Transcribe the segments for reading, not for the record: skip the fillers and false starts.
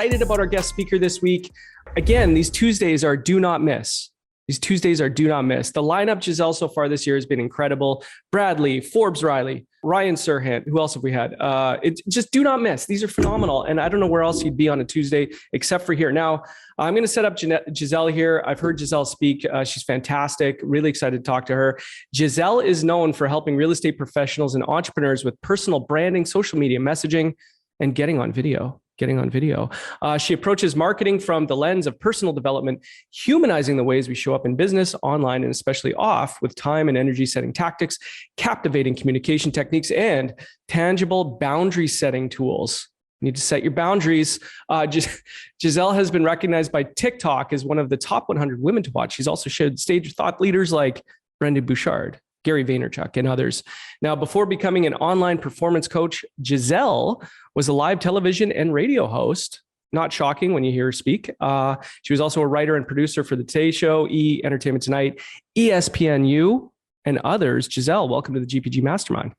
excited about our guest speaker this week. Again, these Tuesdays are do not miss. The lineup, Giselle, so far this year has been incredible. Bradley, Forbes Riley, Ryan Serhant. Who else have we had? Just do not miss. These are phenomenal. And I don't know where else you'd be on a Tuesday except for here. Now, I'm going to set up Giselle here. I've heard Giselle speak. She's fantastic. Really excited to talk to her. Giselle is known for helping real estate professionals and entrepreneurs with personal branding, social media messaging, and getting on video. She approaches marketing from the lens of personal development, humanizing the ways we show up in business, online, and especially off, with time and energy setting tactics, captivating communication techniques, and tangible boundary setting tools. You need to set your boundaries. Giselle has been recognized by TikTok as one of the top 100 women to watch. She's also shared stage with thought leaders like Brendon Burchard, Gary Vaynerchuk, and others. Now, before becoming an online performance coach, Giselle was a live television and radio host. Not shocking when you hear her speak. She was also a writer and producer for The Today Show, Entertainment Tonight, ESPNU, and others. Giselle, welcome to the GPG Mastermind.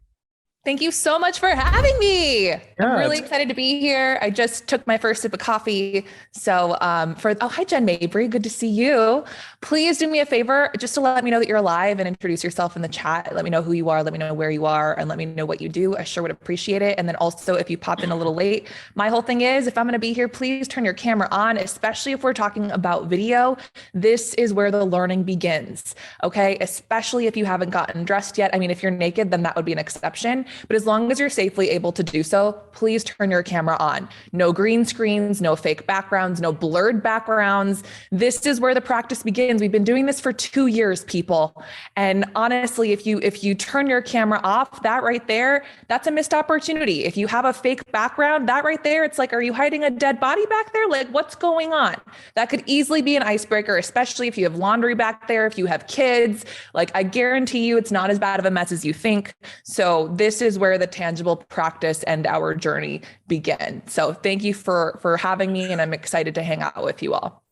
Thank you so much for having me. I'm really excited to be here. I just took my first sip of coffee. So hi, Jen Mabry. Good to see you. Please do me a favor, just to let me know that you're alive and introduce yourself in the chat. Let me know who you are. Let me know where you are and let me know what you do. I sure would appreciate it. And then also if you popped in a little late, my whole thing is if I'm going to be here, please turn your camera on, especially if we're talking about video. This is where the learning begins. Okay. Especially if you haven't gotten dressed yet. I mean, if you're naked, then that would be an exception. But as long as you're safely able to do so, please turn your camera on. No green screens, no fake backgrounds, no blurred backgrounds. This is where the practice begins. We've been doing this for 2 years, people. And honestly, if you turn your camera off, that right there, that's a missed opportunity. If you have a fake background, that right there, it's like, are you hiding a dead body back there? Like, what's going on? That could easily be an icebreaker, especially if you have laundry back there, if you have kids. Like, I guarantee you it's not as bad of a mess as you think. So this is where the tangible practice and our journey begin. So thank you for having me, and I'm excited to hang out with you all.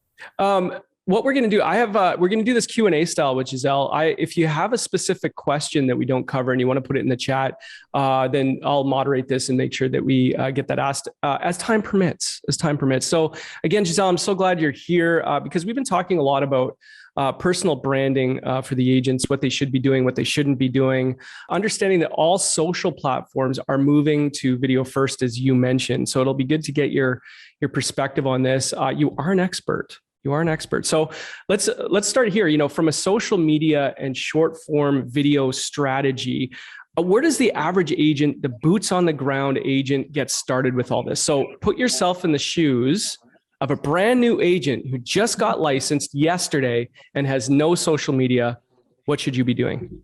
What we're going to do, we're going to do this Q&A style with Giselle. If you have a specific question that we don't cover and you want to put it in the chat, then I'll moderate this and make sure that we get that asked as time permits. So again, Giselle, I'm so glad you're here because we've been talking a lot about personal branding for the agents, what they should be doing, what they shouldn't be doing, understanding that all social platforms are moving to video first, as you mentioned. So it'll be good to get your perspective on this. You are an expert. So let's start here. From a social media and short form video strategy, where does the average agent, the boots on the ground agent, get started with all this? So put yourself in the shoes of a brand new agent who just got licensed yesterday and has no social media. What should you be doing?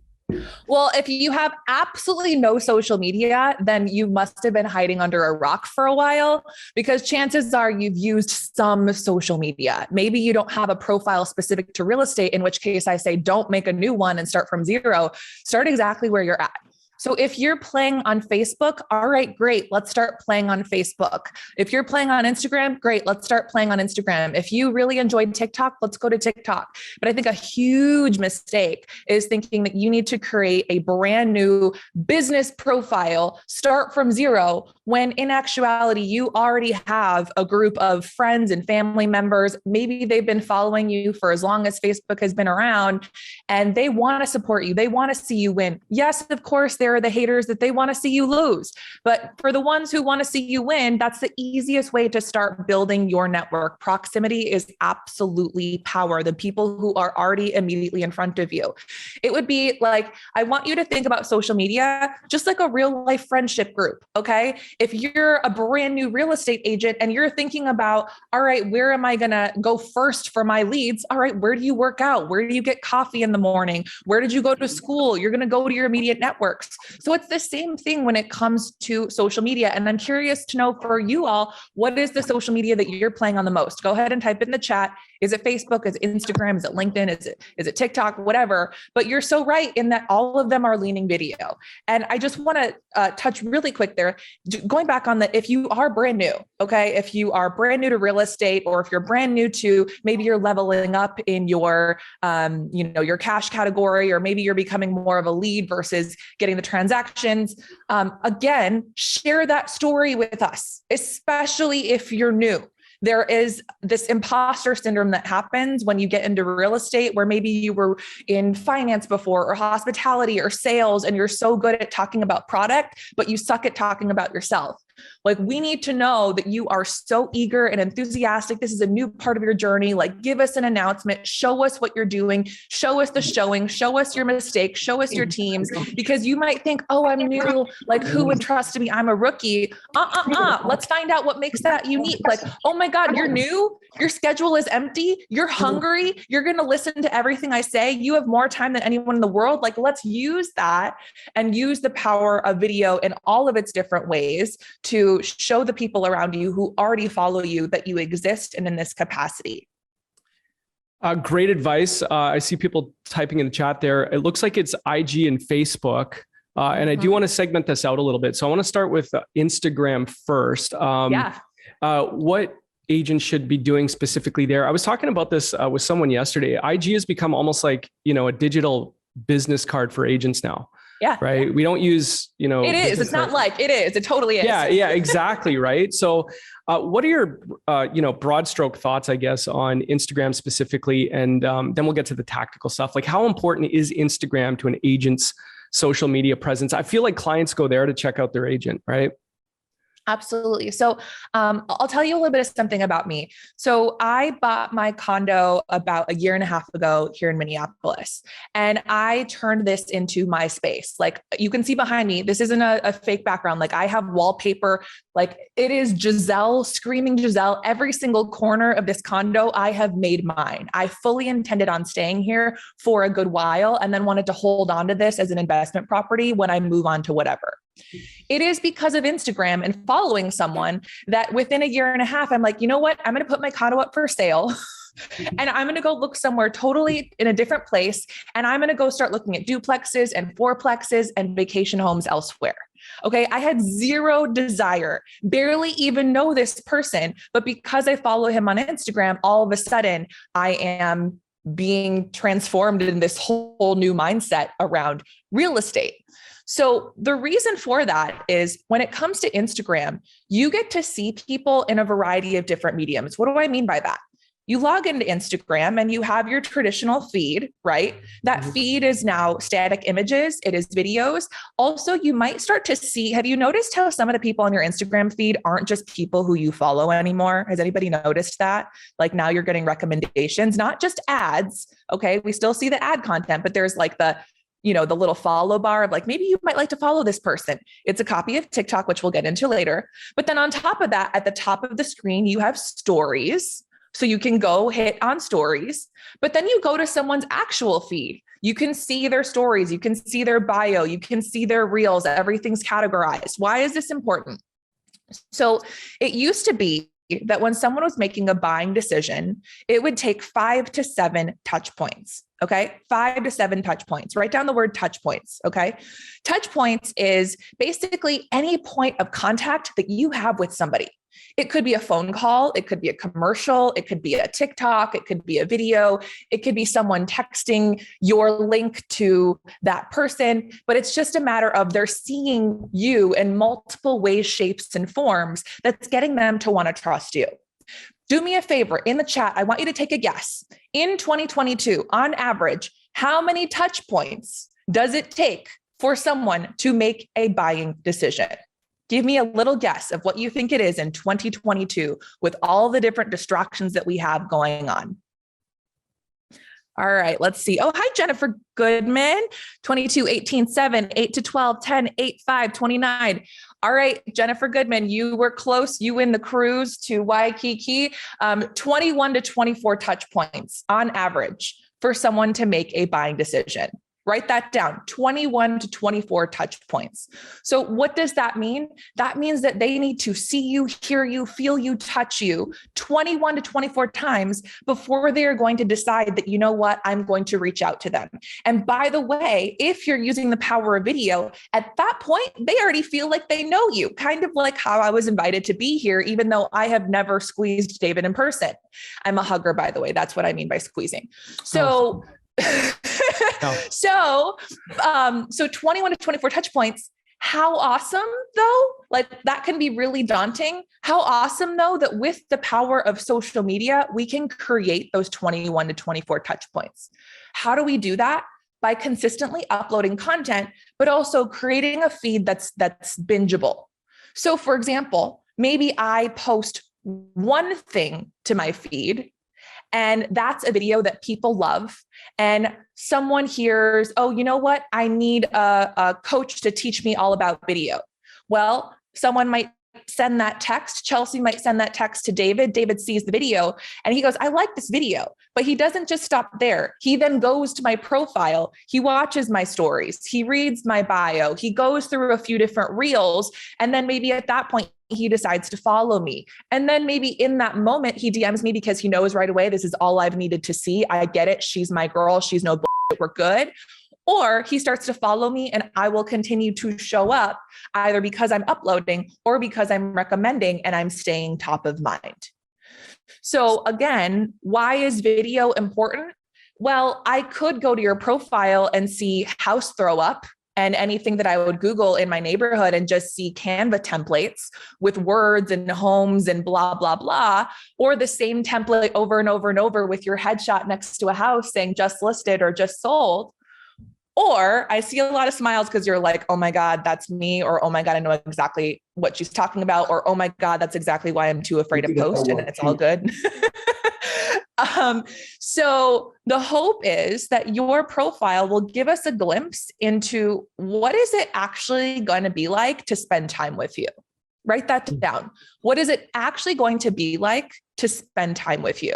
Well, if you have absolutely no social media, then you must have been hiding under a rock for a while, because chances are you've used some social media. Maybe you don't have a profile specific to real estate, in which case I say, don't make a new one and start from zero. Start exactly where you're at. So if you're playing on Facebook, all right, great. Let's start playing on Facebook. If you're playing on Instagram, great. Let's start playing on Instagram. If you really enjoyed TikTok, let's go to TikTok. But I think a huge mistake is thinking that you need to create a brand new business profile, start from zero, when in actuality, you already have a group of friends and family members. Maybe they've been following you for as long as Facebook has been around, and they want to support you. They want to see you win. Yes, of course, there are the haters that they want to see you lose. But for the ones who want to see you win, that's the easiest way to start building your network. Proximity is absolutely power. The people who are already immediately in front of you. It would be like, I want you to think about social media just like a real life friendship group. Okay. If you're a brand new real estate agent and you're thinking about, all right, where am I going to go first for my leads? All right, where do you work out? Where do you get coffee in the morning? Where did you go to school? You're going to go to your immediate networks. So it's the same thing when it comes to social media. And I'm curious to know for you all, what is the social media that you're playing on the most? Go ahead and type in the chat. Is it Facebook? Is it Instagram? Is it LinkedIn? Is it TikTok? Whatever. But you're so right in that all of them are leaning video. And I just want to touch really quick there, going back on that. If you are brand new, okay, if you are brand new to real estate, or if you're brand new to, maybe you're leveling up in your, your cash category, or maybe you're becoming more of a lead versus getting the transactions. Again, share that story with us, especially if you're new. There is this imposter syndrome that happens when you get into real estate, where maybe you were in finance before or hospitality or sales, and you're so good at talking about product, but you suck at talking about yourself. Like, we need to know that you are so eager and enthusiastic. This is a new part of your journey. Like, give us an announcement, show us what you're doing, show us the showing, show us your mistakes, show us your teams, because you might think, oh, I'm new. Like, who would trust me? I'm a rookie. Let's find out what makes that unique. Like, oh my God, you're new. Your schedule is empty. You're hungry. You're going to listen to everything I say. You have more time than anyone in the world. Like, let's use that and use the power of video in all of its different ways to show the people around you who already follow you that you exist and in this capacity. Great advice. I see people typing in the chat there. It looks like it's IG and Facebook. And I do want to segment this out a little bit. So I want to start with Instagram first. What agents should be doing specifically there? I was talking about this with someone yesterday. IG has become almost like, a digital business card for agents now. Yeah. Right. We don't use, it is. It's not like it is. It totally is. Yeah. Exactly. Right. So what are your, broad stroke thoughts, I guess, on Instagram specifically? And then we'll get to the tactical stuff. Like, how important is Instagram to an agent's social media presence? I feel like clients go there to check out their agent, right? Absolutely. So I'll tell you a little bit of something about me. So I bought my condo about a year and a half ago here in Minneapolis, and I turned this into my space. Like, you can see behind me, this isn't a fake background. Like, I have wallpaper, like it is Giselle, screaming Giselle. Every single corner of this condo I have made mine. I fully intended on staying here for a good while, and then wanted to hold on to this as an investment property when I move on to whatever. It is because of Instagram and following someone that within a year and a half, I'm like, you know what? I'm going to put my condo up for sale and I'm going to go look somewhere totally in a different place. And I'm going to go start looking at duplexes and fourplexes and vacation homes elsewhere. Okay. I had zero desire, barely even know this person, but because I follow him on Instagram, all of a sudden I am being transformed in this whole new mindset around real estate. So the reason for that is when it comes to Instagram, you get to see people in a variety of different mediums. What do I mean by that? You log into Instagram and you have your traditional feed, right? That feed is now static images. It is videos. Also, you might start to see, have you noticed how some of the people on your Instagram feed aren't just people who you follow anymore? Has anybody noticed that? Like, now you're getting recommendations, not just ads. Okay. We still see the ad content, but there's like the little follow bar of like, maybe you might like to follow this person. It's a copy of TikTok, which we'll get into later. But then on top of that, at the top of the screen, you have stories. So you can go hit on stories, but then you go to someone's actual feed. You can see their stories. You can see their bio. You can see their reels. Everything's categorized. Why is this important? So it used to be that when someone was making a buying decision, it would take 5 to 7 touch points. Okay. 5 to 7 touch points. Write down the word touch points. Okay. Touch points is basically any point of contact that you have with somebody. It could be a phone call. It could be a commercial. It could be a TikTok. It could be a video. It could be someone texting your link to that person, but it's just a matter of they're seeing you in multiple ways, shapes, and forms that's getting them to want to trust you. Do me a favor in the chat. I want you to take a guess. In 2022, on average, how many touch points does it take for someone to make a buying decision? Give me a little guess of what you think it is in 2022 with all the different distractions that we have going on. All right, let's see. Oh, hi, Jennifer Goodman, 22, 18, 7, 8 to 12, 10, 8, 5, 29. All right, Jennifer Goodman, you were close. You win the cruise to Waikiki. 21 to 24 touch points on average for someone to make a buying decision. Write that down, 21 to 24 touch points. So what does that mean? That means that they need to see you, hear you, feel you, touch you 21 to 24 times before they are going to decide that, you know what, I'm going to reach out to them. And by the way, if you're using the power of video, at that point, they already feel like they know you, kind of like how I was invited to be here, even though I have never squeezed David in person. I'm a hugger, by the way. That's what I mean by squeezing. So... So 21 to 24 touch points. How awesome though, like that can be really daunting. How awesome though, that with the power of social media, we can create those 21 to 24 touch points. How do we do that? By consistently uploading content, but also creating a feed that's bingeable. So for example, maybe I post one thing to my feed, and that's a video that people love. And someone hears, oh, you know what? I need a coach to teach me all about video. Well, someone might send that text. Chelsea might send that text to David. David sees the video and he goes, I like this video, but he doesn't just stop there. He then goes to my profile. He watches my stories. He reads my bio. He goes through a few different reels. And then maybe at that point, he decides to follow me. And then maybe in that moment, he DMs me because he knows right away, this is all I've needed to see. I get it. She's my girl. She's no bullshit. We're good. Or he starts to follow me and I will continue to show up either because I'm uploading or because I'm recommending and I'm staying top of mind. So again, why is video important? Well, I could go to your profile and see house throw up and anything that I would Google in my neighborhood and just see Canva templates with words and homes and blah, blah, blah, or the same template over and over and over with your headshot next to a house saying just listed or just sold. Or I see a lot of smiles because you're like, oh my God, that's me. Or, oh my God, I know exactly what she's talking about. Or, oh my God, that's exactly why I'm too afraid to post and it's all good. So the hope is that your profile will give us a glimpse into what is it actually going to be like to spend time with you. Write that down. What is it actually going to be like to spend time with you?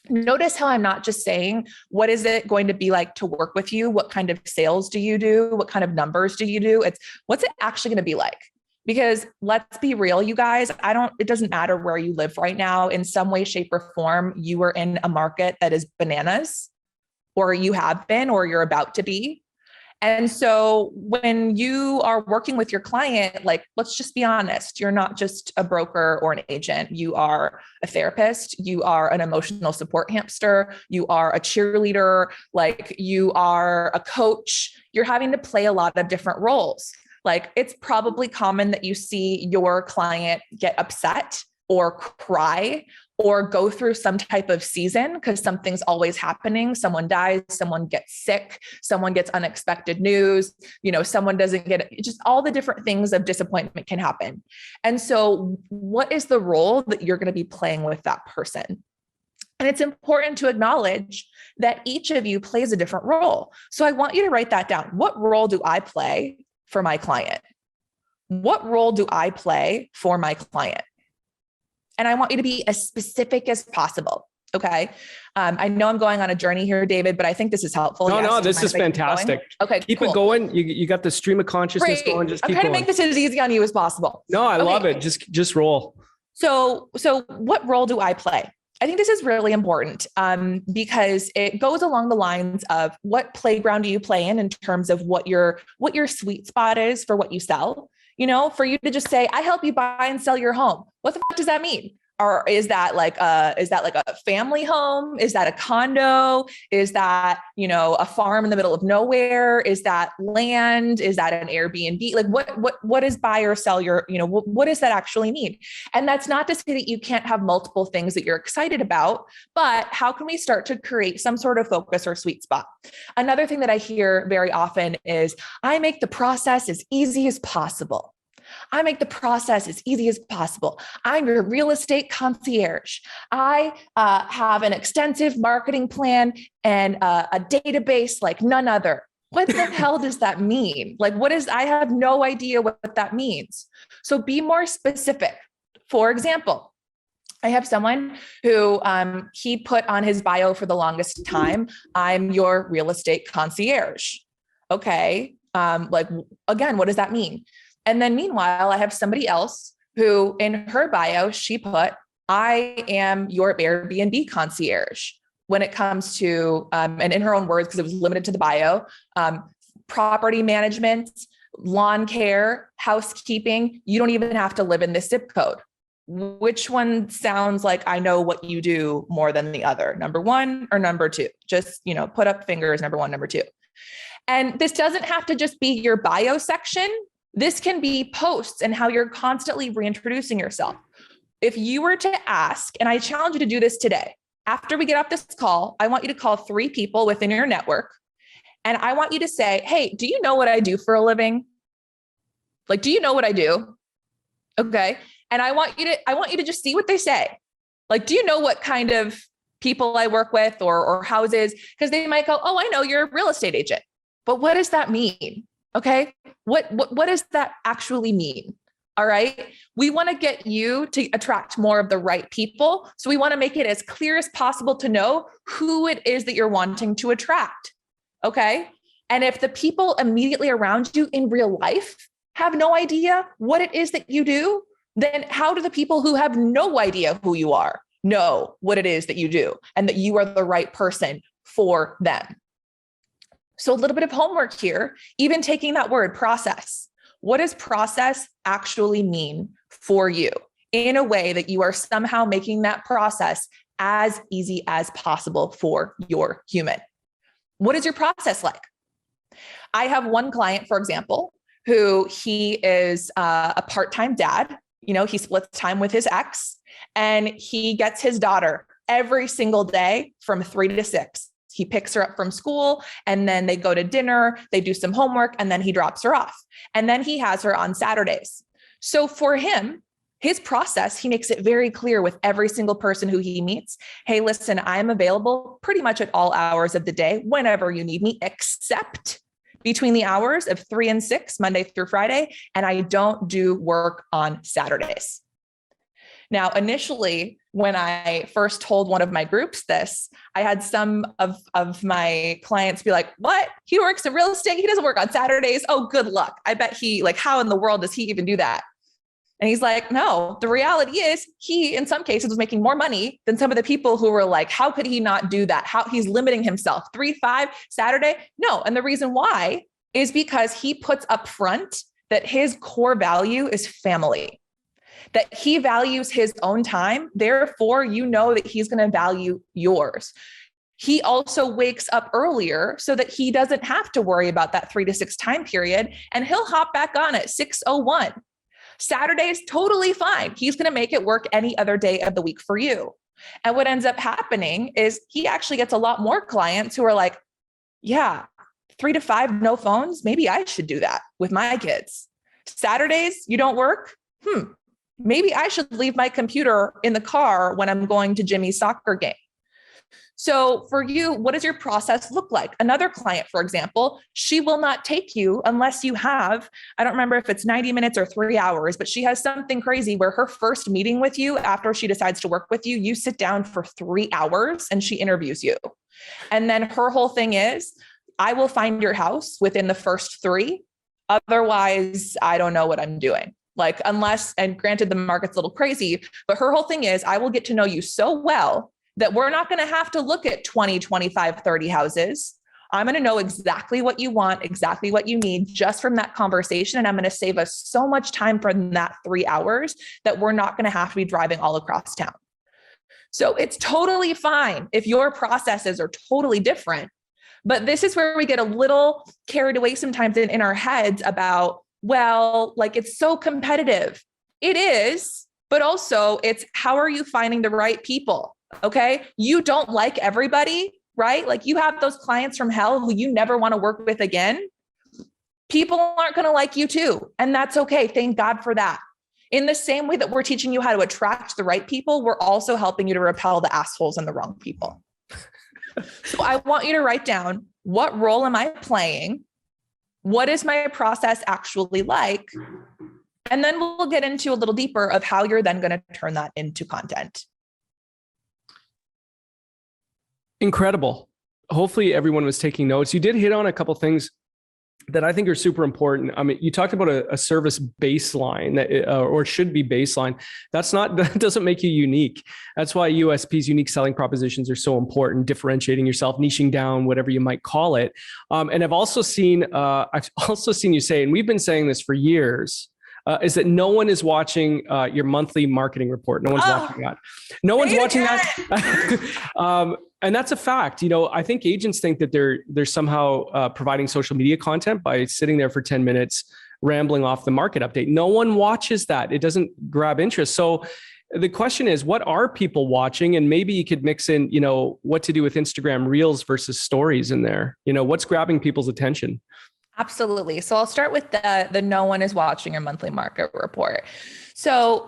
Notice how I'm not just saying, what is it going to be like to work with you? What kind of sales do you do? What kind of numbers do you do? It's what's it actually going to be like? Because let's be real, you guys, it doesn't matter where you live right now. In some way, shape, or form, you are in a market that is bananas, or you have been, or you're about to be. And so when you are working with your client, like, let's just be honest, you're not just a broker or an agent. You are a therapist. You are an emotional support hamster. You are a cheerleader. Like, you are a coach. You're having to play a lot of different roles. Like, it's probably common that you see your client get upset or cry or go through some type of season because something's always happening. Someone dies, someone gets sick, someone gets unexpected news, someone doesn't get it. Just all the different things of disappointment can happen. And so what is the role that you're going to be playing with that person? And it's important to acknowledge that each of you plays a different role. So I want you to write that down. What role do I play for my client? What role do I play for my client? And I want you to be as specific as possible. Okay. I know I'm going on a journey here, David, but I think this is helpful. No, this is fantastic. Okay. Keep it going. You got the stream of consciousness going. Just keep I'm trying going. to make this as easy on you as possible. No, I love it. Just roll. So what role do I play? I think this is really important because it goes along the lines of what playground do you play in terms of what your sweet spot is for what you sell. For you to just say, I help you buy and sell your home. What the fuck does that mean? Or is that like a family home? Is that a condo? Is that, a farm in the middle of nowhere? Is that land? Is that an Airbnb? Like what is buy or sell your, what does that actually mean? And that's not to say that you can't have multiple things that you're excited about, but how can we start to create some sort of focus or sweet spot? Another thing that I hear very often is, I make the process as easy as possible. I make the process as easy as possible. I'm your real estate concierge. I have an extensive marketing plan and a database like none other. What the hell does that mean? Like, I have no idea what that means. So be more specific. For example, I have someone who he put on his bio for the longest time, I'm your real estate concierge. Okay. Again, what does that mean? And then meanwhile, I have somebody else who in her bio, she put, I am your Airbnb concierge when it comes to, and in her own words, because it was limited to the bio, property management, lawn care, housekeeping. You don't even have to live in this zip code. Which one sounds like I know what you do more than the other? Number one or number two? Just, put up fingers, number one, number two. And this doesn't have to just be your bio section. This can be posts and how you're constantly reintroducing yourself. If you were to ask, and I challenge you to do this today, after we get off this call, I want you to call 3 people within your network. And I want you to say, hey, do you know what I do for a living? Like, do you know what I do? Okay. And I want you to just see what they say. Like, do you know what kind of people I work with or houses? Because they might go, oh, I know you're a real estate agent. But what does that mean? Okay. What does that actually mean? All right. We want to get you to attract more of the right people. So we want to make it as clear as possible to know who it is that you're wanting to attract. Okay. And if the people immediately around you in real life have no idea what it is that you do, then how do the people who have no idea who you are know what it is that you do and that you are the right person for them? So a little bit of homework here, even taking that word process. What does process actually mean for you in a way that you are somehow making that process as easy as possible for your human? What is your process like? I have one client, for example, who he is a part-time dad. You know, he splits time with his ex and he gets his daughter every single day from 3 to 6. He picks her up from school and then they go to dinner, they do some homework, and then he drops her off. And then he has her on Saturdays. So for him, his process, he makes it very clear with every single person who he meets. Hey, listen, I'm available pretty much at all hours of the day, whenever you need me, except between the hours of 3 and 6, Monday through Friday. And I don't do work on Saturdays. Now, initially, when I first told one of my groups this, I had some of my clients be like, what? He works in real estate. He doesn't work on Saturdays. Oh, good luck. I bet how in the world does he even do that? And he's like, no, the reality is he, in some cases, was making more money than some of the people who were like, how could he not do that? How he's limiting himself 3-5 Saturday? No. And the reason why is because he puts up front that his core value is family, that he values his own time. Therefore, you know that he's going to value yours. He also wakes up earlier so that he doesn't have to worry about that 3 to 6 time period. And he'll hop back on at 6:01. Saturday is totally fine. He's going to make it work any other day of the week for you. And what ends up happening is he actually gets a lot more clients who are like, yeah, 3 to 5, no phones. Maybe I should do that with my kids. Saturdays, you don't work? Maybe I should leave my computer in the car when I'm going to Jimmy's soccer game. So for you, what does your process look like? Another client, for example, she will not take you unless you have, I don't remember if it's 90 minutes or 3 hours, but she has something crazy where her first meeting with you after she decides to work with you, you sit down for 3 hours and she interviews you. And then her whole thing is, I will find your house within the first 3. Otherwise, I don't know what I'm doing. Like, unless, and granted, the market's a little crazy, but her whole thing is, I will get to know you so well that we're not going to have to look at 20, 25, 30 houses. I'm going to know exactly what you want, exactly what you need just from that conversation. And I'm going to save us so much time from that 3 hours that we're not going to have to be driving all across town. So it's totally fine if your processes are totally different. But this is where we get a little carried away sometimes in our heads about, well, like, it's so competitive. It is, but also it's, how are you finding the right people? Okay. You don't like everybody, right? Like, you have those clients from hell who you never want to work with again. People aren't going to like you too. And that's okay. Thank God for that. In the same way that we're teaching you how to attract the right people, we're also helping you to repel the assholes and the wrong people. So I want you to write down, what role am I playing? What is my process actually like? And then we'll get into a little deeper of how you're then going to turn that into content. Incredible. Hopefully everyone was taking notes. You did hit on a couple of things that I think are super important. I mean, you talked about a service baseline that, or should be baseline. That doesn't make you unique. That's why USPs, unique selling propositions, are so important. Differentiating yourself, niching down, whatever you might call it. And I've also seen you say, and we've been saying this for years, is that no one is watching your monthly marketing report. No one's watching that. No one's watching that. And that's a fact. I think agents think that they're somehow providing social media content by sitting there for 10 minutes, rambling off the market update. No one watches that. It doesn't grab interest. So the question is, what are people watching? And maybe you could mix in, what to do with Instagram Reels versus stories in there. What's grabbing people's attention? Absolutely. So I'll start with the no one is watching your monthly market report. So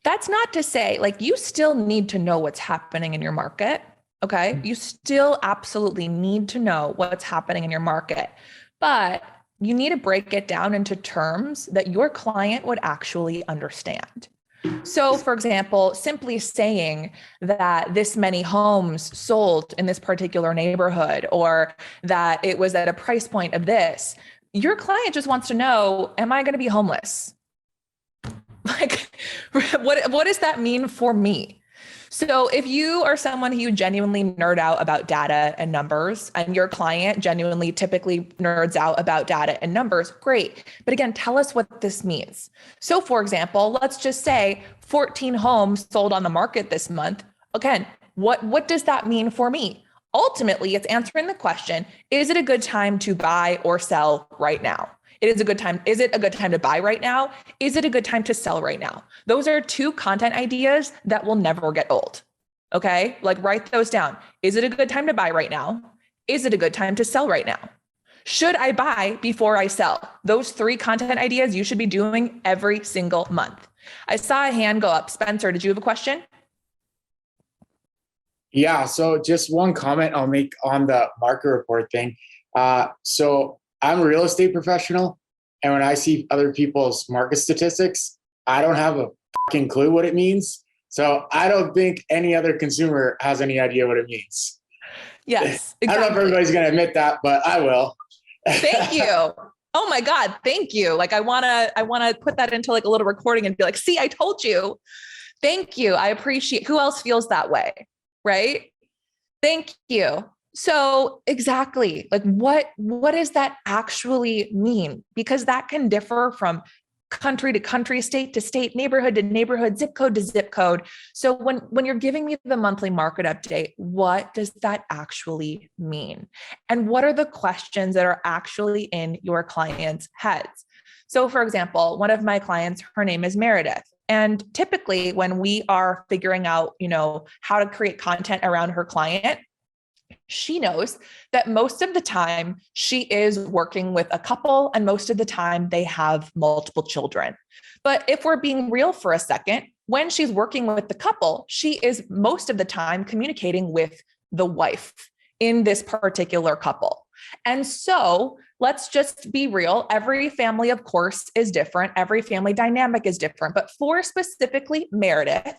that's not to say you still need to know what's happening in your market. Okay. You still absolutely need to know what's happening in your market, but you need to break it down into terms that your client would actually understand. So for example, simply saying that this many homes sold in this particular neighborhood, or that it was at a price point of this, your client just wants to know, am I going to be homeless? What does that mean for me? So if you are someone who genuinely nerd out about data and numbers, and your client genuinely typically nerds out about data and numbers, great. But again, tell us what this means. So for example, let's just say 14 homes sold on the market this month. Again, what does that mean for me? Ultimately, it's answering the question, is it a good time to buy or sell right now? It is a good time. Is it a good time to buy right now? Is it a good time to sell right now? Those are two content ideas that will never get old. Okay. Write those down. Is it a good time to buy right now? Is it a good time to sell right now? Should I buy before I sell? Those three content ideas you should be doing every single month. I saw a hand go up. Spencer, did you have a question? Yeah. So just one comment I'll make on the market report thing. So I'm a real estate professional, and when I see other people's market statistics, I don't have a fucking clue what it means. So I don't think any other consumer has any idea what it means. Yes, exactly. I don't know if everybody's going to admit that, but I will. Thank you. Oh my God. Thank you. I want to put that into a little recording and be like, see, I told you. Thank you. I appreciate. Who else feels that way? Right? Thank you. So exactly, what does that actually mean? Because that can differ from country to country, state to state, neighborhood to neighborhood, zip code to zip code. So when you're giving me the monthly market update, what does that actually mean? And what are the questions that are actually in your clients' heads? So for example, one of my clients, her name is Meredith. And typically when we are figuring out, how to create content around her client, she knows that most of the time she is working with a couple, and most of the time they have multiple children. But if we're being real for a second, when she's working with the couple, she is most of the time communicating with the wife in this particular couple. And so let's just be real. Every family, of course, is different. Every family dynamic is different. But for specifically Meredith,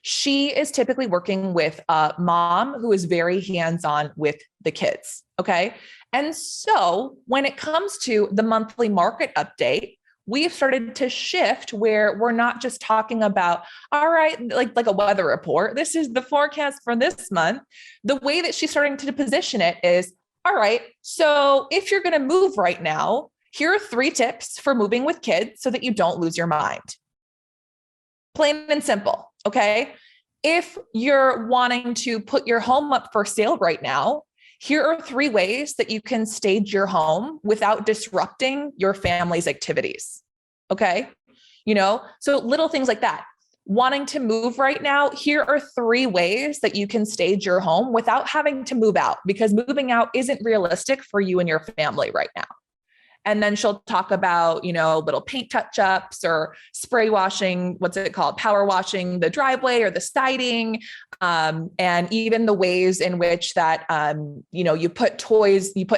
she is typically working with a mom who is very hands-on with the kids. Okay. And so when it comes to the monthly market update, we've started to shift where we're not just talking about, all right, like a weather report. This is the forecast for this month. The way that she's starting to position it is, all right, so if you're going to move right now, here are 3 tips for moving with kids so that you don't lose your mind. Plain and simple. Okay. If you're wanting to put your home up for sale right now, here are 3 ways that you can stage your home without disrupting your family's activities. Okay. So little things like that. Wanting to move right now, here are 3 ways that you can stage your home without having to move out, because moving out isn't realistic for you and your family right now. And then she'll talk about, little paint touch-ups or spray washing, what's it called? Power washing the driveway or the siding. And even the ways in which that, you put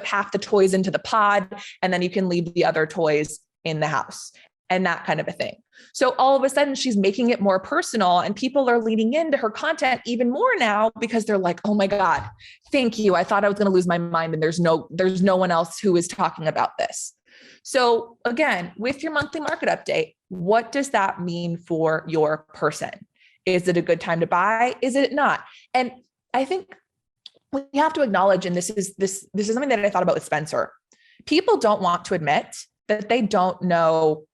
half the toys into the pod, and then you can leave the other toys in the house and that kind of a thing. So all of a sudden she's making it more personal, and people are leaning into her content even more now because they're like, oh my God, thank you. I thought I was going to lose my mind, and there's no one else who is talking about this. So again, with your monthly market update, what does that mean for your person? Is it a good time to buy? Is it not? And I think we have to acknowledge, and this is something that I thought about with Spencer. People don't want to admit that they don't know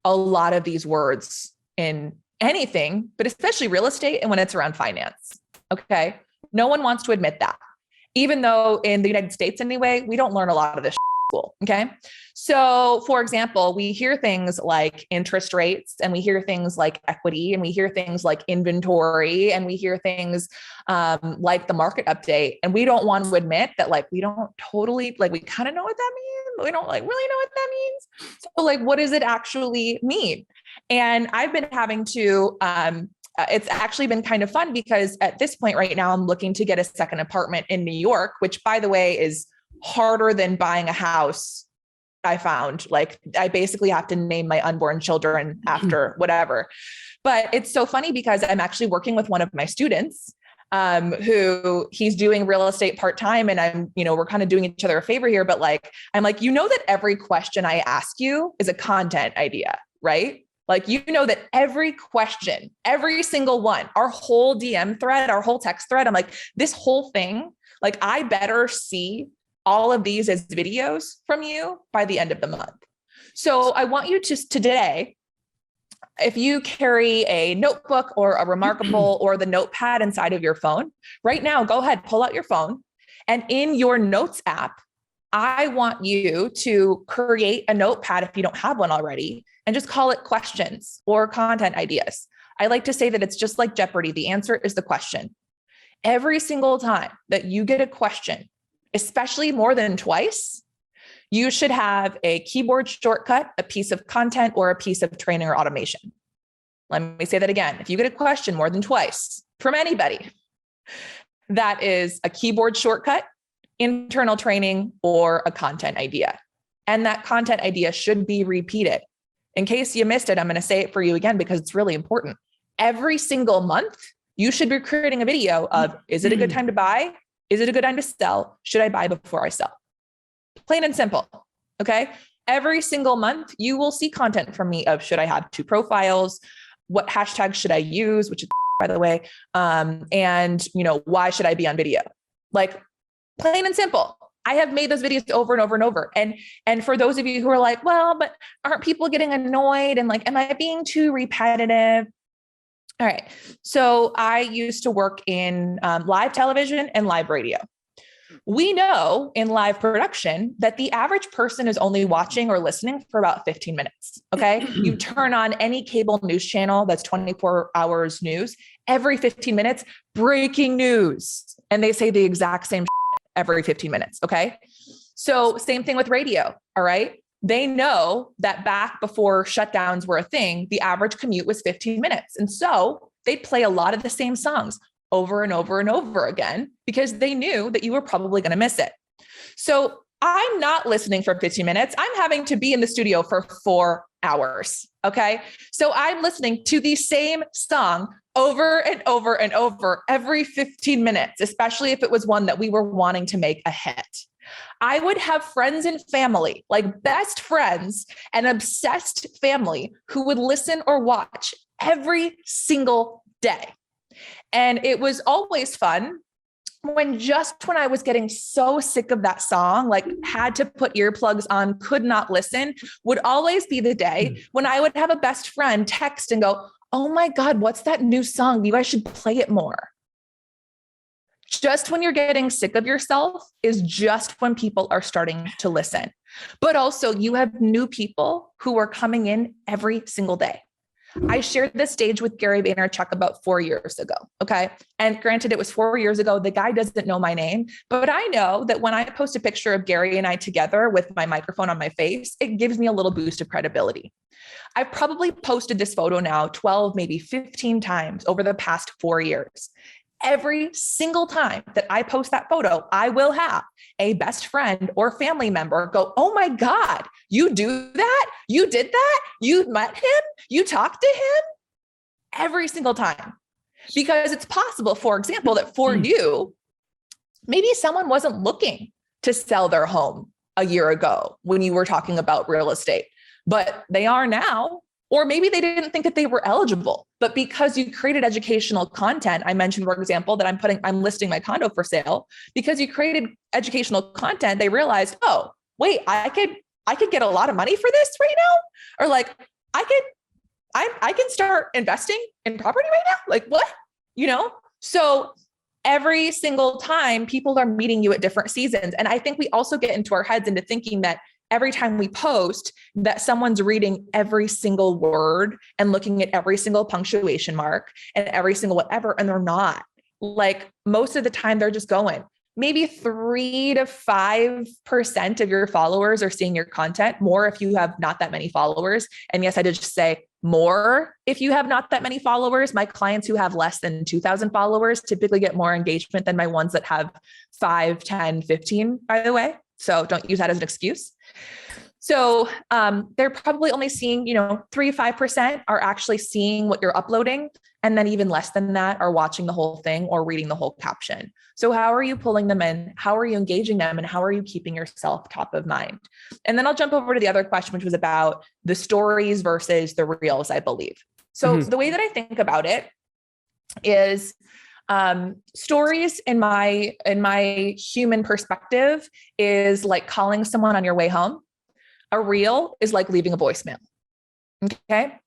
a lot of these words in anything, but especially real estate and when it's around finance. Okay. No one wants to admit that. Even though in the United States anyway, we don't learn a lot of this school. Okay. So for example, we hear things like interest rates, and we hear things like equity, and we hear things like inventory, and we hear things like the market update. And we don't want to admit that, like, we don't totally, like, we kind of know what that means, but we don't like really know what that means. So like, what does it actually mean? And I've been having to, it's actually been kind of fun because at this point right now, I'm looking to get a second apartment in New York, which by the way, is harder than buying a house. I found, like, I basically have to name my unborn children after whatever. But it's so funny because I'm actually working with one of my students who he's doing real estate part-time, and I'm, we're kind of doing each other a favor here, but like, I'm like, that every question I ask you is a content idea, right? Like, that every question, every single one, our whole DM thread, our whole text thread, I'm like, this whole thing, like, I better see all of these as videos from you by the end of the month. So I want you to today, if you carry a notebook or a Remarkable or the notepad inside of your phone right now, go ahead, pull out your phone, and in your notes app, I want you to create a notepad if you don't have one already, and just call it questions or content ideas. I like to say that it's just like Jeopardy. The answer is the question. Every single time that you get a question, especially more than twice, you should have a keyboard shortcut, a piece of content, or a piece of training or automation. Let me say that again. If you get a question more than twice from anybody, that is a keyboard shortcut, internal training, or a content idea. And that content idea should be repeated. In case you missed it, I'm going to say it for you again because it's really important. Every single month, you should be creating a video of, is it a good time to buy? Is it a good time to sell? Should I buy before I sell? Plain and simple. Okay. Every single month, you will see content from me of, should I have 2 profiles? What hashtags should I use? Which is, by the way, and why should I be on video? Like, plain and simple. I have made those videos over and over and over. And for those of you who are like, well, but aren't people getting annoyed? And like, am I being too repetitive? All right. So I used to work in live television and live radio. We know in live production that the average person is only watching or listening for about 15 minutes. Okay. You turn on any cable news channel that's 24 hours news, every 15 minutes, breaking news. And they say the exact same every 15 minutes. Okay. So same thing with radio. All right. They know that back before shutdowns were a thing, the average commute was 15 minutes. And so they'd play a lot of the same songs over and over and over again because they knew that you were probably going to miss it. So I'm not listening for 15 minutes. I'm having to be in the studio for 4 hours. Okay. So I'm listening to the same song over and over and over every 15 minutes, especially if it was one that we were wanting to make a hit. I would have friends and family, like best friends and obsessed family, who would listen or watch every single day. And it was always fun when I was getting so sick of that song, like had to put earplugs on, could not listen, would always be the day when I would have a best friend text and go, oh my God, what's that new song? You guys should play it more. Just when you're getting sick of yourself is just when people are starting to listen. But also you have new people who are coming in every single day. I shared this stage with Gary Vaynerchuk about 4 years ago. Okay. And granted, it was 4 years ago. The guy doesn't know my name, but I know that when I post a picture of Gary and I together with my microphone on my face, it gives me a little boost of credibility. I've probably posted this photo now 12, maybe 15 times over the past 4 years. Every single time that I post that photo, I will have a best friend or family member go, oh my God, you do that? You did that? You met him? You talked to him? Every single time. Because it's possible, for example, that for you, maybe someone wasn't looking to sell their home a year ago when you were talking about real estate, but they are now. Or maybe they didn't think that they were eligible, but because you created educational content, I mentioned, for example, that I'm listing my condo for sale. Because you created educational content, they realized, oh, wait, I could get a lot of money for this right now. Or like, I can start investing in property right now. Like what, So every single time people are meeting you at different seasons. And I think we also get into our heads into thinking that every time we post that someone's reading every single word and looking at every single punctuation mark and every single whatever. And they're not. Like most of the time they're just going. Maybe 3 to 5% of your followers are seeing your content, more if you have not that many followers. And yes, I did just say more if you have not that many followers. My clients who have less than 2,000 followers typically get more engagement than my ones that have 5, 10, 15, by the way. So don't use that as an excuse. So they're probably only seeing, 3 to 5% are actually seeing what you're uploading. And then even less than that are watching the whole thing or reading the whole caption. So how are you pulling them in? How are you engaging them? And how are you keeping yourself top of mind? And then I'll jump over to the other question, which was about the stories versus the reels, I believe. So the way that I think about it is stories in my human perspective is like calling someone on your way home. A reel is like leaving a voicemail. Okay.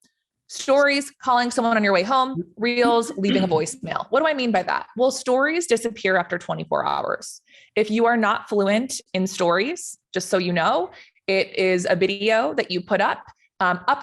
Stories, calling someone on your way home, reels, leaving a voicemail. What do I mean by that? Well, stories disappear after 24 hours. If you are not fluent in stories, just so you know, it is a video that you put up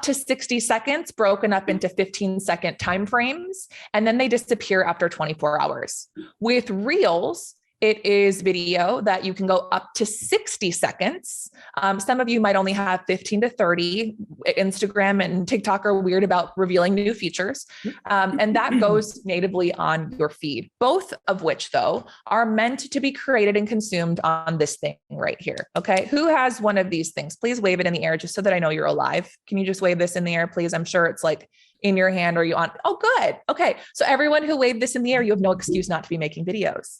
to 60 seconds, broken up into 15-second timeframes, and then they disappear after 24 hours. With reels, it is video that you can go up to 60 seconds. Some of you might only have 15 to 30. Instagram and TikTok are weird about revealing new features. And that goes natively on your feed, both of which though are meant to be created and consumed on this thing right here. Okay. Who has one of these things? Please wave it in the air just so that I know you're alive. Can you just wave this in the air, please? I'm sure it's like in your hand or you on. Oh, good. Okay. So everyone who waved this in the air, you have no excuse not to be making videos.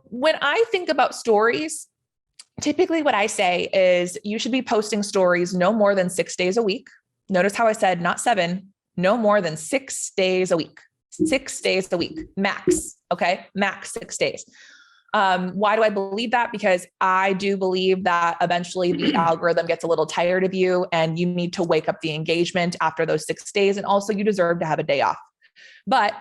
When I think about stories, typically what I say is you should be posting stories no more than 6 days a week. Notice how I said not 7, no more than 6 days a week, 6 days a week, max. Okay. Max 6 days. Why do I believe that? Because I do believe that eventually the algorithm gets a little tired of you and you need to wake up the engagement after those 6 days. And also you deserve to have a day off. But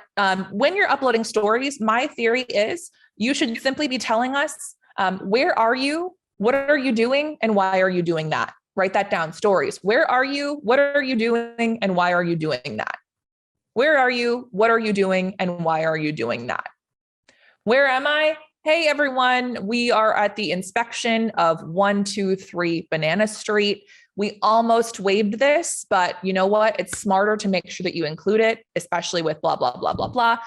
when you're uploading stories, my theory is you should simply be telling us, where are you? What are you doing? And why are you doing that? Write that down. Stories. Where are you? What are you doing? And why are you doing that? Where are you? What are you doing? And why are you doing that? Where am I? Hey, everyone. We are at the inspection of 123 Banana Street. We almost waived this, but you know what? It's smarter to make sure that you include it, especially with blah, blah, blah, blah, blah.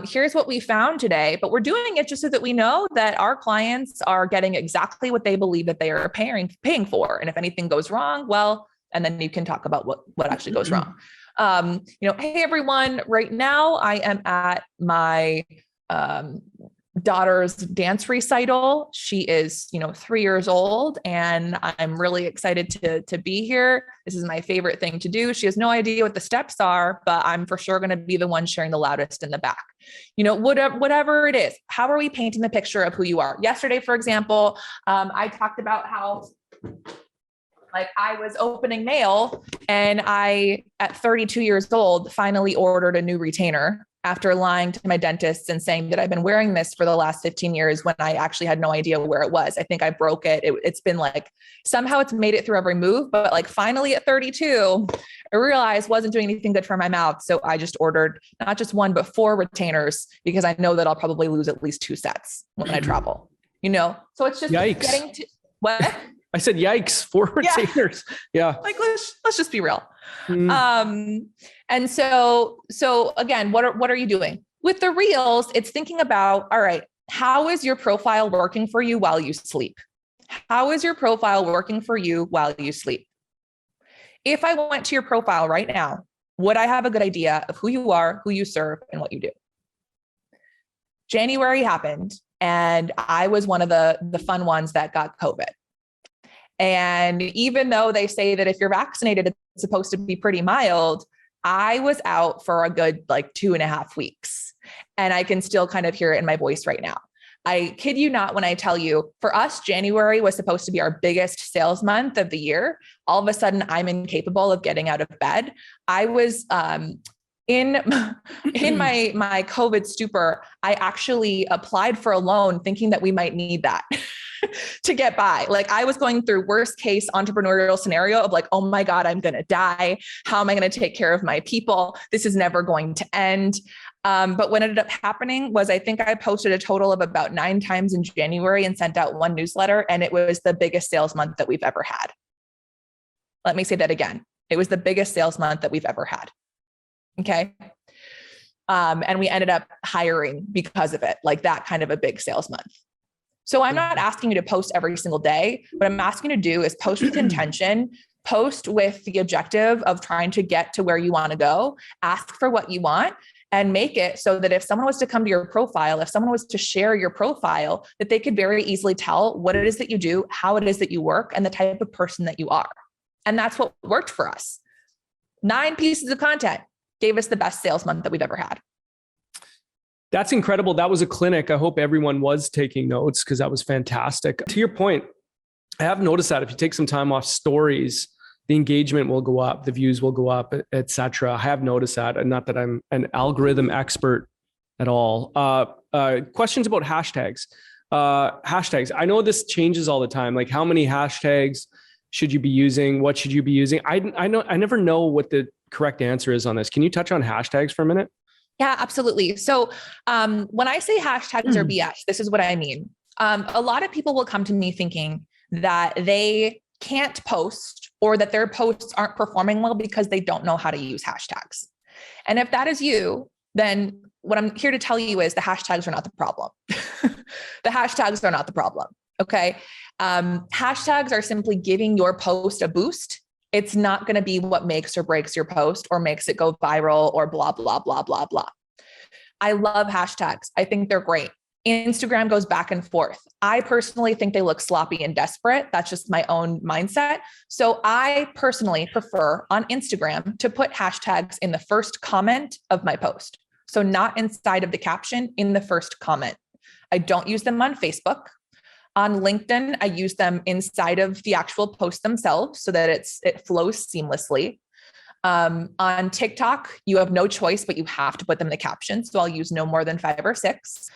Here's what we found today, but we're doing it just so that we know that our clients are getting exactly what they believe that they are paying for. And if anything goes wrong, well, and then you can talk about what actually goes wrong. Hey, everyone, right now I am at my daughter's dance recital. She is, 3 years old and I'm really excited to be here. This is my favorite thing to do. She has no idea what the steps are, but I'm for sure going to be the one sharing the loudest in the back. Whatever it is, how are we painting the picture of who you are? Yesterday, for example, I talked about how I was opening mail and I, at 32 years old, finally ordered a new retainer after lying to my dentist and saying that I've been wearing this for the last 15 years when I actually had no idea where it was. I think I broke it. It's been somehow it's made it through every move, but finally at 32, I realized wasn't doing anything good for my mouth. So I just ordered not just 1, but 4 retainers because I know that I'll probably lose at least 2 sets when I travel, So it's just getting to what? I said, yikes, 4 retainers. Yeah. Let's just be real. And so again, what are you doing with the reels? It's thinking about, all right, how is your profile working for you while you sleep? How is your profile working for you while you sleep? If I went to your profile right now, would I have a good idea of who you are, who you serve, and what you do? January happened and I was one of the fun ones that got COVID. And even though they say that if you're vaccinated, it's supposed to be pretty mild, I was out for a good 2.5 weeks and I can still kind of hear it in my voice right now. I kid you not when I tell you, for us, January was supposed to be our biggest sales month of the year. All of a sudden, I'm incapable of getting out of bed. I was in my COVID stupor. I actually applied for a loan thinking that we might need that to get by. Like I was going through worst case entrepreneurial scenario of like, oh my God, I'm going to die. How am I going to take care of my people? This is never going to end. But what ended up happening was I think I posted a total of about 9 times in January and sent out 1 newsletter. And it was the biggest sales month that we've ever had. Let me say that again. It was the biggest sales month that we've ever had. Okay. And we ended up hiring because of it, like that kind of a big sales month. So I'm not asking you to post every single day. What I'm asking you to do is post with intention, post with the objective of trying to get to where you want to go, ask for what you want, and make it so that if someone was to come to your profile, if someone was to share your profile, that they could very easily tell what it is that you do, how it is that you work, and the type of person that you are. And that's what worked for us. 9 pieces of content gave us the best sales month that we've ever had. That's incredible. That was a clinic. I hope everyone was taking notes because that was fantastic. To your point, I have noticed that if you take some time off stories, the engagement will go up, the views will go up, et cetera. I have noticed that, and not that I'm an algorithm expert at all. Questions about hashtags. Hashtags. I know this changes all the time. Like how many hashtags should you be using? What should you be using? I never know what the correct answer is on this. Can you touch on hashtags for a minute? Yeah, absolutely. So when I say hashtags are BS, this is what I mean. A lot of people will come to me thinking that they can't post or that their posts aren't performing well because they don't know how to use hashtags. And if that is you, then what I'm here to tell you is the hashtags are not the problem. The hashtags are not the problem. Okay. Hashtags are simply giving your post a boost. It's not going to be what makes or breaks your post or makes it go viral or blah, blah, blah, blah, blah. I love hashtags. I think they're great. Instagram goes back and forth. I personally think they look sloppy and desperate. That's just my own mindset. So I personally prefer on Instagram to put hashtags in the first comment of my post. So not inside of the caption, in the first comment. I don't use them on Facebook. On LinkedIn, I use them inside of the actual post themselves so that it flows seamlessly. On TikTok, you have no choice, but you have to put them in the caption. So I'll use no more than 5 or 6.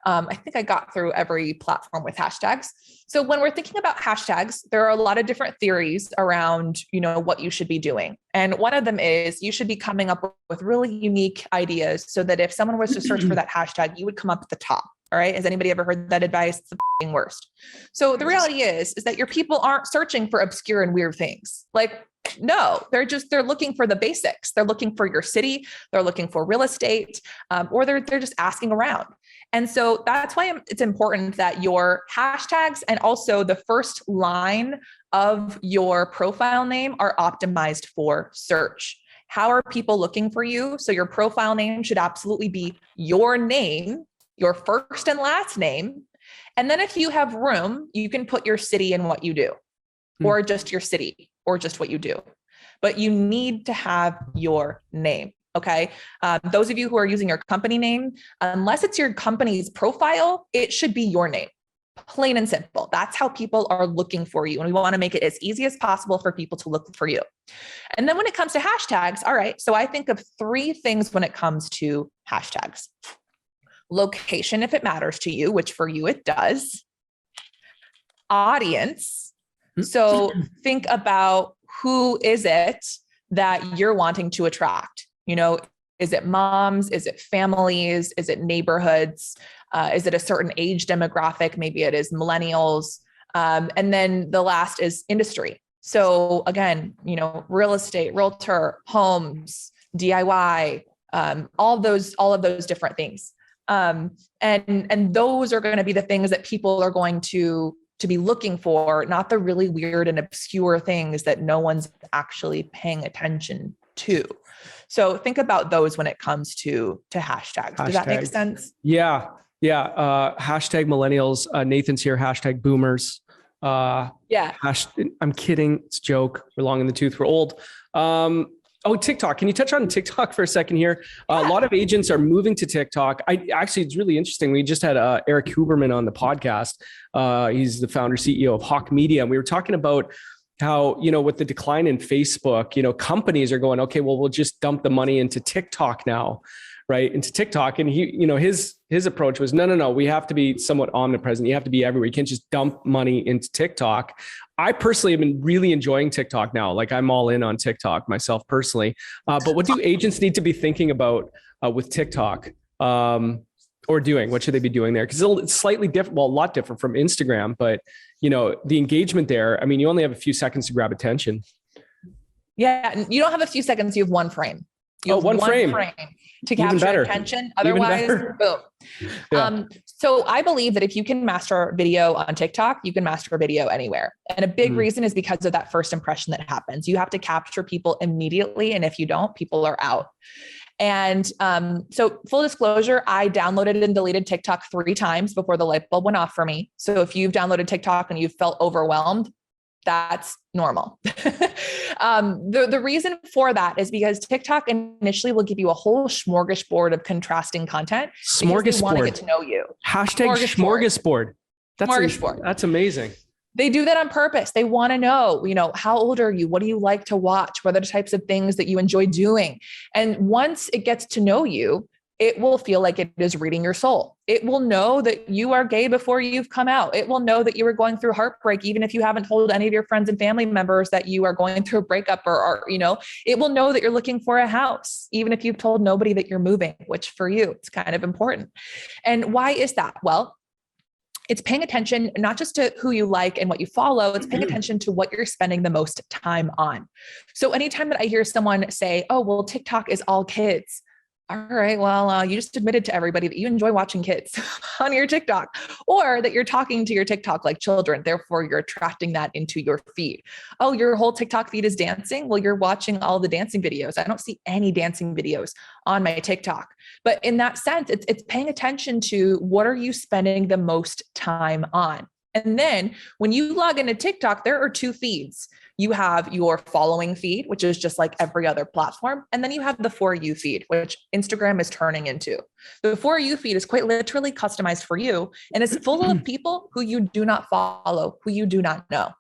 I think I got through every platform with hashtags. So when we're thinking about hashtags, there are a lot of different theories around, what you should be doing. And one of them is you should be coming up with really unique ideas so that if someone was to search for that hashtag, you would come up at the top. All right. Has anybody ever heard that advice? It's the worst. So the reality is that your people aren't searching for obscure and weird things. Like, no, they're looking for the basics. They're looking for your city. They're looking for real estate, or they're just asking around. And so that's why it's important that your hashtags and also the first line of your profile name are optimized for search. How are people looking for you? So your profile name should absolutely be your name, your first and last name. And then if you have room, you can put your city and what you do, or just your city, or just what you do. But you need to have your name. Okay. Those of you who are using your company name, unless it's your company's profile, it should be your name. Plain and simple. That's how people are looking for you. And we want to make it as easy as possible for people to look for you. And then when it comes to hashtags, all right. So I think of 3 things when it comes to hashtags. Location, if it matters to you, which for you it does. Audience. So think about who is it that you're wanting to attract? Is it moms? Is it families? Is it neighborhoods? Is it a certain age demographic? Maybe it is millennials. And then the last is industry. So again, real estate, realtor, homes, DIY, all of those different things. And those are going to be the things that people are going to be looking for, not the really weird and obscure things that no one's actually paying attention to. So think about those when it comes to hashtags. Does that make sense? Yeah. Hashtag millennials. Nathan's here. Hashtag boomers. I'm kidding. It's a joke. We're long in the tooth. We're old. Oh, TikTok. Can you touch on TikTok for a second here? A lot of agents are moving to TikTok. It's really interesting. We just had Eric Huberman on the podcast. He's the founder, CEO of Hawk Media. And we were talking about how, with the decline in Facebook, companies are going, okay, well, we'll just dump the money into TikTok now, right? Into TikTok. And he, his approach was, no, we have to be somewhat omnipresent. You have to be everywhere. You can't just dump money into TikTok. I personally have been really enjoying TikTok now. Like I'm all in on TikTok myself personally. But what do agents need to be thinking about with TikTok or doing? What should they be doing there? Because it's slightly different, well, a lot different from Instagram, but the engagement there, I mean, you only have a few seconds to grab attention. Yeah. You don't have a few seconds. You have one frame. One frame to capture attention. Otherwise, boom. Yeah. So I believe that if you can master video on TikTok, you can master video anywhere. And a big reason is because of that first impression that happens. You have to capture people immediately. And if you don't, people are out. And so full disclosure, I downloaded and deleted TikTok 3 times before the light bulb went off for me. So if you've downloaded TikTok and you've felt overwhelmed, that's normal. The reason for that is because TikTok initially will give you a whole smorgasbord of contrasting content. Smorgasbord. They want to get to know you. Hashtag smorgasbord. Smorgasbord. That's amazing. They do that on purpose. They want to know, how old are you? What do you like to watch? What are the types of things that you enjoy doing? And once it gets to know you, it will feel like it is reading your soul. It will know that you are gay before you've come out. It will know that you are going through heartbreak, even if you haven't told any of your friends and family members that you are going through a breakup or it will know that you're looking for a house, even if you've told nobody that you're moving, which for you, it's kind of important. And why is that? Well, it's paying attention, not just to who you like and what you follow, it's paying attention to what you're spending the most time on. So anytime that I hear someone say, oh, well, TikTok is all kids. All right, well, you just admitted to everybody that you enjoy watching kids on your TikTok, or that you're talking to your TikTok like children. Therefore, you're attracting that into your feed. Oh, your whole TikTok feed is dancing. Well, you're watching all the dancing videos. I don't see any dancing videos on my TikTok. But in that sense, it's paying attention to what are you spending the most time on. And then when you log into TikTok, there are 2 feeds. You have your following feed, which is just like every other platform. And then you have the For You feed, which Instagram is turning into. The For You feed is quite literally customized for you. And it's full of people who you do not follow, who you do not know.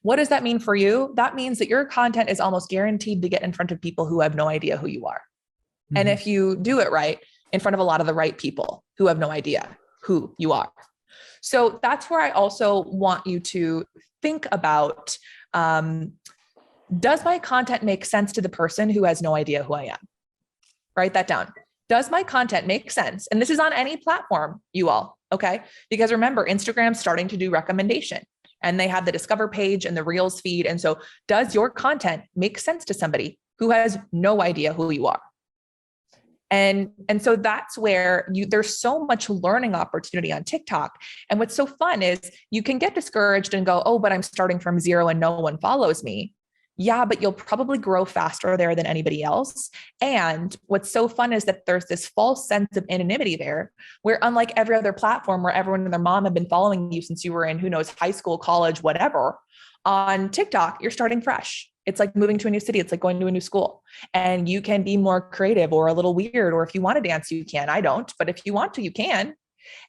What does that mean for you? That means that your content is almost guaranteed to get in front of people who have no idea who you are. And if you do it right, in front of a lot of the right people who have no idea who you are. So that's where I also want you to think about, does my content make sense to the person who has no idea who I am? Write that down. Does my content make sense? And this is on any platform, you all, okay? Because remember, Instagram's starting to do recommendation and they have the Discover page and the Reels feed. And so does your content make sense to somebody who has no idea who you are? And so that's where there's so much learning opportunity on TikTok. And what's so fun is you can get discouraged and go, oh, but I'm starting from 0 and no one follows me. Yeah, but you'll probably grow faster there than anybody else. And what's so fun is that there's this false sense of anonymity there, where unlike every other platform where everyone and their mom have been following you since you were in, who knows, high school, college, whatever, on TikTok, you're starting fresh. It's like moving to a new city. It's like going to a new school, and you can be more creative or a little weird, or if you want to dance, you can. I don't, but if you want to, you can.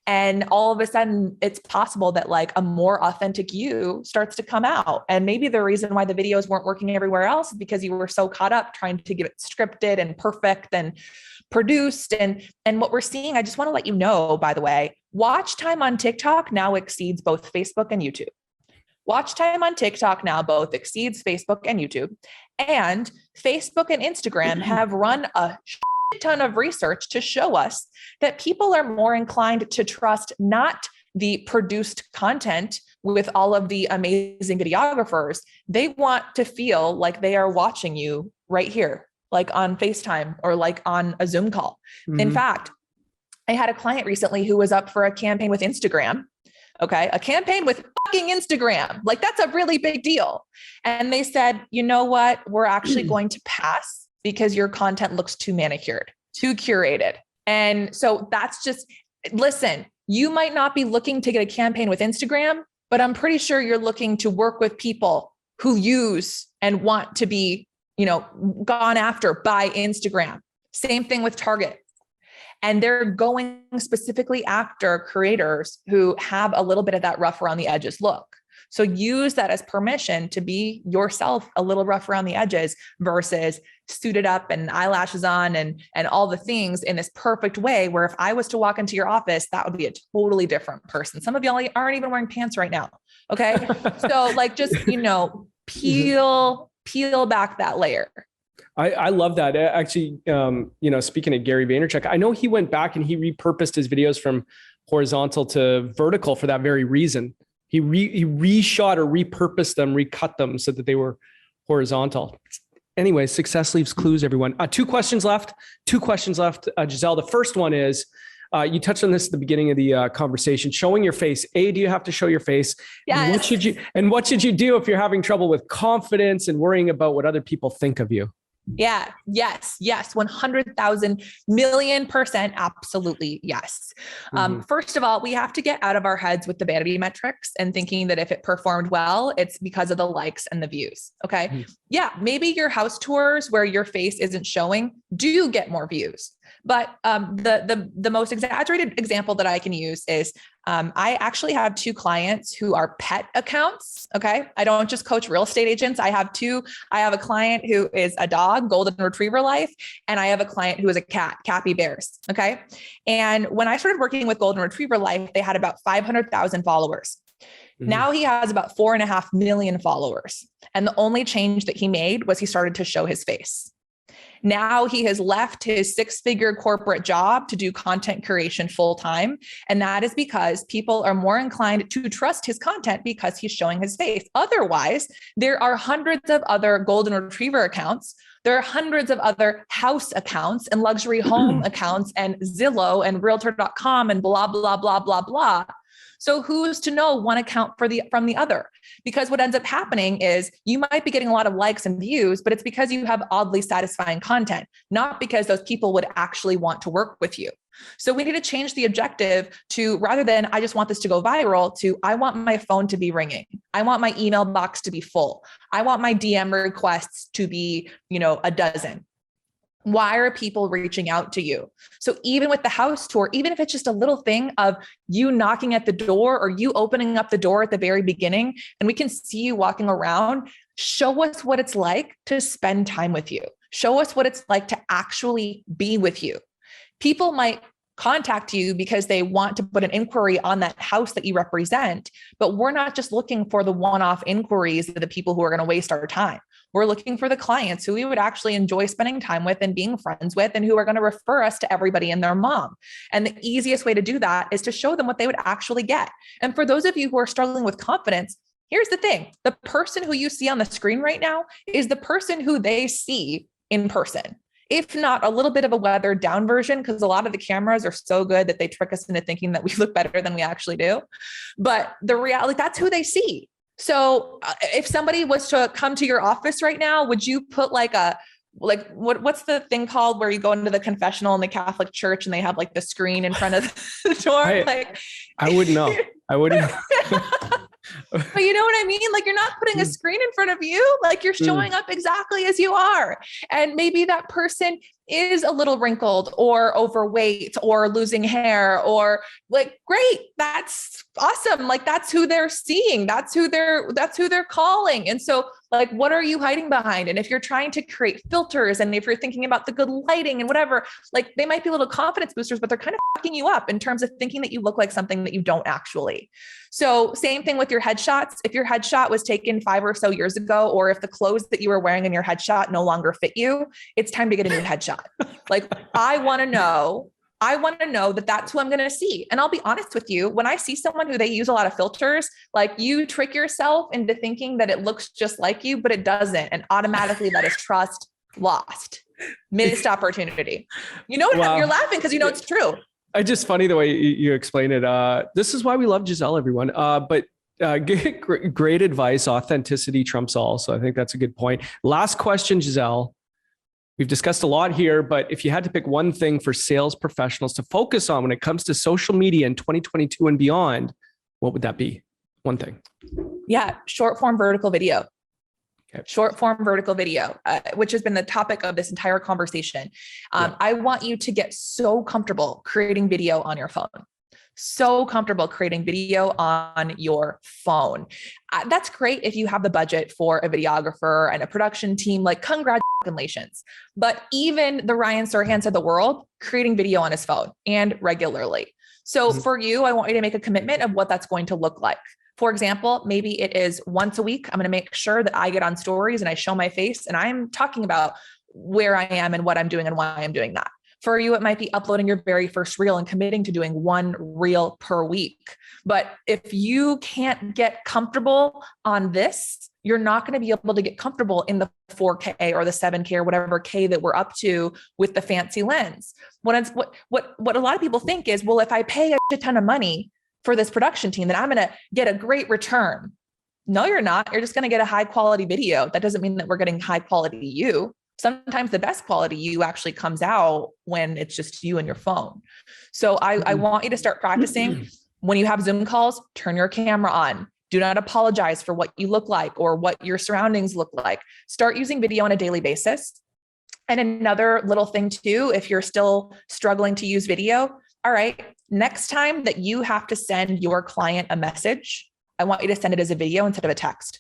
And all of a sudden it's possible that like a more authentic you starts to come out. And maybe the reason why the videos weren't working everywhere else is because you were so caught up trying to get it scripted and perfect and produced. And what we're seeing, I just want to let you know, by the way, watch time on TikTok now exceeds both Facebook and YouTube. Watch time on TikTok now both exceeds Facebook and YouTube. And Facebook and Instagram have run a ton of research to show us that people are more inclined to trust not the produced content with all of the amazing videographers. They want to feel like they are watching you right here, like on FaceTime or like on a Zoom call. In fact, I had a client recently who was up for a campaign with Instagram. Okay. A campaign with fucking Instagram. Like that's a really big deal. And they said, you know what? We're actually going to pass because your content looks too manicured, too curated. And so that's just, listen, you might not be looking to get a campaign with Instagram, but I'm pretty sure you're looking to work with people who use and want to be, gone after by Instagram. Same thing with Target. And they're going specifically after creators who have a little bit of that rough around the edges look. So use that as permission to be yourself a little rough around the edges versus suited up and eyelashes on and all the things in this perfect way where if I was to walk into your office, that would be a totally different person. Some of y'all aren't even wearing pants right now. Okay. So like, just, peel back that layer. I love that. Actually, speaking of Gary Vaynerchuk, I know he went back and he repurposed his videos from horizontal to vertical for that very reason. He reshot or repurposed them, recut them so that they were horizontal. Anyway, success leaves clues, everyone. Two questions left. Giselle, the first one is, you touched on this at the beginning of the conversation, showing your face. Do you have to show your face? Yes. What should you do if you're having trouble with confidence and worrying about what other people think of you? Yeah. Yes. 100,000 million%. Absolutely. Yes. First of all, we have to get out of our heads with the vanity metrics and thinking that if it performed well, it's because of the likes and the views. Okay. Yeah. Maybe your house tours where your face isn't showing do get more views. But the most exaggerated example that I can use is I actually have 2 clients who are pet accounts. Okay. I don't just coach real estate agents. I have a client who is a dog, golden retriever life. And I have a client who is a cat, Cappy Bears. Okay. And when I started working with golden retriever life, they had about 500,000 followers. Now he has about 4.5 million followers. And the only change that he made was he started to show his face. Now he has left his 6-figure corporate job to do content creation full time. And that is because people are more inclined to trust his content because he's showing his face. Otherwise, there are hundreds of other golden retriever accounts. There are hundreds of other house accounts and luxury home accounts and Zillow and realtor.com and blah, blah, blah, blah, blah. So who's to know one account from the other? Because what ends up happening is you might be getting a lot of likes and views, but it's because you have oddly satisfying content, not because those people would actually want to work with you. So we need to change the objective to, rather than I just want this to go viral, to I want my phone to be ringing. I want my email box to be full. I want my DM requests to be, a dozen. Why are people reaching out to you? So even with the house tour, even if it's just a little thing of you knocking at the door or you opening up the door at the very beginning, and we can see you walking around, show us what it's like to spend time with you. Show us what it's like to actually be with you. People might contact you because they want to put an inquiry on that house that you represent, but we're not just looking for the one-off inquiries of the people who are going to waste our time. We're looking for the clients who we would actually enjoy spending time with and being friends with, and who are going to refer us to everybody and their mom. And the easiest way to do that is to show them what they would actually get. And for those of you who are struggling with confidence, here's the thing. The person who you see on the screen right now is the person who they see in person. If not a little bit of a weathered down version, because a lot of the cameras are so good that they trick us into thinking that we look better than we actually do. But the reality, that's who they see. So if somebody was to come to your office right now, would you put what's the thing called where you go into the confessional in the Catholic Church and they have like the screen in front of the door? I wouldn't know. I wouldn't. But you know what I mean? Like, you're not putting a screen in front of you. Like, you're showing up exactly as you are. And maybe that person is a little wrinkled or overweight or losing hair, or like, great. That's awesome. Like, that's who they're seeing. That's who they're calling. And so like, what are you hiding behind? And if you're trying to create filters, and if you're thinking about the good lighting and whatever, like, they might be little confidence boosters, but they're kind of fucking you up in terms of thinking that you look like something that you don't actually. So same thing with your headshots. If your headshot was taken 5 or so years ago, or if the clothes that you were wearing in your headshot no longer fit you, it's time to get a new headshot. Like, I want to know that that's who I'm going to see. And I'll be honest with you, when I see someone who they use a lot of filters, like, you trick yourself into thinking that it looks just like you, but it doesn't. And automatically that is trust lost, missed opportunity. You know, wow. You're laughing because you know it's true. It's just funny the way you explain it. This is why we love Giselle, everyone. But great advice. Authenticity trumps all. So I think that's a good point. Last question, Giselle. We've discussed a lot here, but if you had to pick one thing for sales professionals to focus on when it comes to social media in 2022 and beyond, what would that be? One thing. Yeah. Short form vertical video. Okay. Short form vertical video, which has been the topic of this entire conversation. I want you to get so comfortable creating video on your phone. So comfortable creating video on your phone. That's great if you have the budget for a videographer and a production team, like congratulations. But even the Ryan Serhants of the world creating video on his phone and regularly. So for you, I want you to make a commitment of what that's going to look like. For example, maybe it is once a week. I'm going to make sure that I get on stories and I show my face and I'm talking about where I am and what I'm doing and why I'm doing that. For you, it might be uploading your very first reel and committing to doing one reel per week. But if you can't get comfortable on this, you're not going to be able to get comfortable in the 4K or the 7K or whatever K that we're up to with the fancy lens. What a lot of people think is, well, if I pay a shit ton of money for this production team, then I'm going to get a great return. No, you're not. You're just going to get a high quality video. That doesn't mean that we're getting high quality you. Sometimes the best quality you actually comes out when it's just you and your phone. So I want you to start practicing. When you have Zoom calls, turn your camera on. Do not apologize for what you look like or what your surroundings look like. Start using video on a daily basis. And another little thing too, if you're still struggling to use video, all right, next time that you have to send your client a message, I want you to send it as a video instead of a text.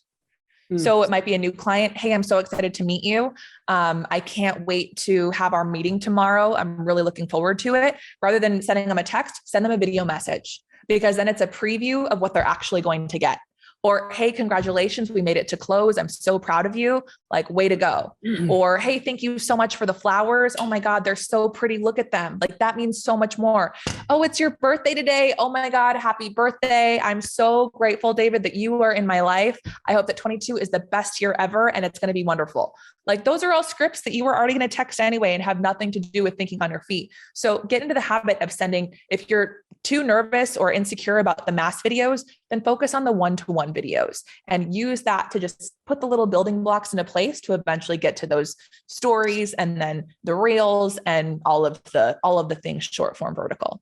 So it might be a new client. Hey, I'm so excited to meet you. I can't wait to have our meeting tomorrow. I'm really looking forward to it. Rather than sending them a text, send them a video message, because then it's a preview of what they're actually going to get. Or, hey, congratulations, we made it to close. I'm so proud of you. Like, way to go. Or, hey, thank you so much for the flowers. Oh my God, they're so pretty. Look at them. Like, that means so much more. Oh, it's your birthday today. Oh my God, happy birthday. I'm so grateful, David, that you are in my life. I hope that 22 is the best year ever and it's going to be wonderful. Like, those are all scripts that you were already going to text anyway and have nothing to do with thinking on your feet. So get into the habit of sending. If you're too nervous or insecure about the mass videos, then focus on the one-to-one videos and use that to just put the little building blocks into place to eventually get to those stories and then the reels and all of the things short form vertical.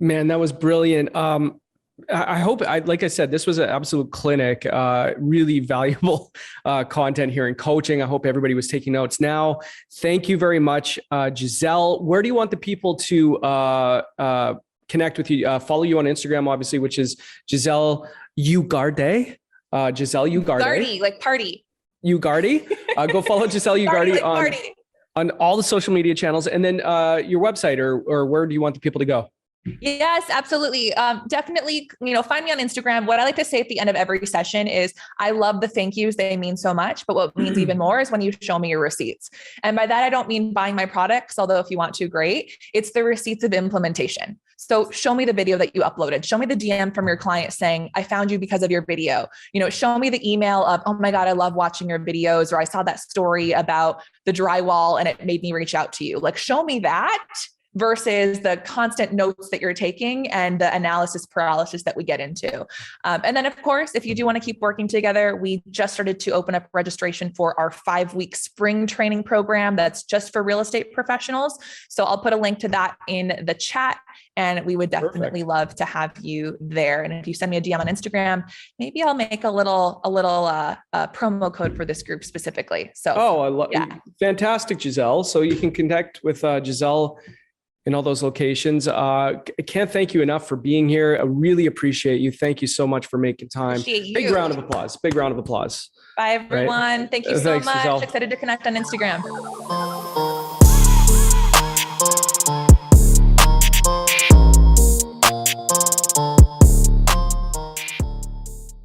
Man, that was brilliant. I hope, like I said, this was an absolute clinic, really valuable content here in coaching. I hope everybody was taking notes. Now, thank you very much, Giselle. Where do you want the people to connect with you? Follow you on Instagram, obviously, which is Giselle Ugarte. Giselle Ugarte. Gardy, like party. Ugarte. Go follow Giselle Ugarte on all the social media channels, and then your website or where do you want the people to go? Yes, absolutely. Definitely, find me on Instagram. What I like to say at the end of every session is I love the thank yous. They mean so much, but what means even more is when you show me your receipts. And by that, I don't mean buying my products, although if you want to, great. It's the receipts of implementation. So show me the video that you uploaded. Show me the DM from your client saying, I found you because of your video. Show me the email of, oh my God, I love watching your videos, or I saw that story about the drywall and it made me reach out to you. Like, show me that versus the constant notes that you're taking and the analysis paralysis that we get into. And then of course, if you do want to keep working together, we just started to open up registration for our 5-week spring training program. That's just for real estate professionals. So I'll put a link to that in the chat and we would definitely love to have you there. And if you send me a DM on Instagram, maybe I'll make a little promo code for this group specifically. So, I love fantastic, Giselle. So you can connect with Giselle in all those locations. I can't thank you enough for being here. I really appreciate you. Thank you so much for making time. Big round of applause. Big round of applause. Bye, everyone. Right? Thank you so much. Giselle. Excited to connect on Instagram.